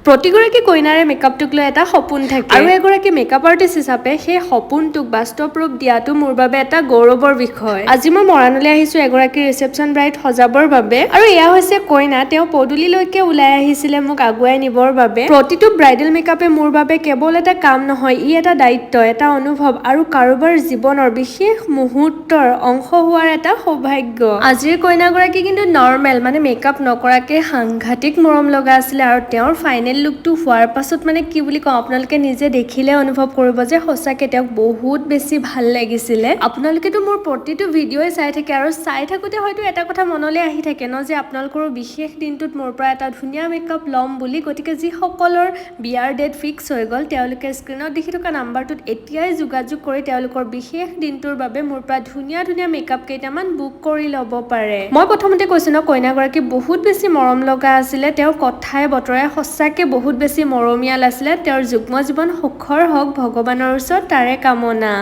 প্ৰতিগৰাকী কইনাৰে মেকআপটোক লৈ এটা সপোন থাকে আৰু এগৰাকী মেকআপ আৰ্টিষ্ট হিচাপে সেই সপোনটোক বাস্তৱ ৰূপ দিয়াটো মোৰ বাবে এটা গৌৰৱৰ বিষয়। আজি মই মৰাণলৈ আহিছো এগৰাকী ৰিচেপশ্যন ব্ৰাইড সজাবৰ বাবে আৰু এয়া হৈছে কইনা। তেওঁ পদূলিলৈকে ওলাই আহিছিলে মোক আগুৱাই নিবৰ বাবে। প্ৰতিটো ব্ৰাইডেল মেকআপে মোৰ বাবে কেৱল এটা কাম নহয়, ই এটা দায়িত্ব, এটা অনুভৱ আৰু কাৰোবাৰ জীৱনৰ বিশেষ মুহূৰ্তৰ অংশ হোৱাৰ এটা সৌভাগ্য। আজিৰ কইনাগৰাকী কিন্তু নৰ্মেল মেকআপ নকৰাকে সাংঘাতিক মৰম লগা আছিলে আৰু তেওঁৰ ফাইনেল লুকটো হোৱাৰ পাছত কি বুলি কওঁ, আপোনালোকে নিজে দেখিলে অনুভৱ কৰিব যে সঁচাকে তেওঁক বহুত বেছি ভাল লাগিছিলে। আপোনালোকেতো মোৰ প্ৰতিটো ভিডিঅ'ই চাই থাকে আৰু চাই থাকোতে হয়তো এটা কথা মনলৈ আহি থাকে ন যে আপোনালোকৰ বিশেষ দিনটোত মোৰ পৰা এটা ধুনীয়া মেকআপ ল'ম বুলি। গতিকে যিসকলৰ বিয়াৰ ডেট ফিক্স হৈ গ'ল তেওঁলোকে স্ক্ৰীনত দেখি থকা নাম্বাৰটোত এতিয়াই যোগাযোগ কৰি তেওঁলোকৰ বিশেষ দিনটোৰ বাবে মোৰ পৰা ধুনীয়া ধুনীয়া মেকআপ কেইটামান বুক কৰি ল'ব পাৰে। মই প্ৰথমতে কৈছো ন, কইনাগৰাকী বহুত বেছি মৰম লগা আছিলে। তেওঁৰ কথাই বতৰাই সঁচাকে বহুত বেছি মৰমীয়াল আছিলে। তেওঁৰ যুগ্ম জীৱন সুখৰ হওক, ভগৱানৰ ওচৰত তাৰে কামনা।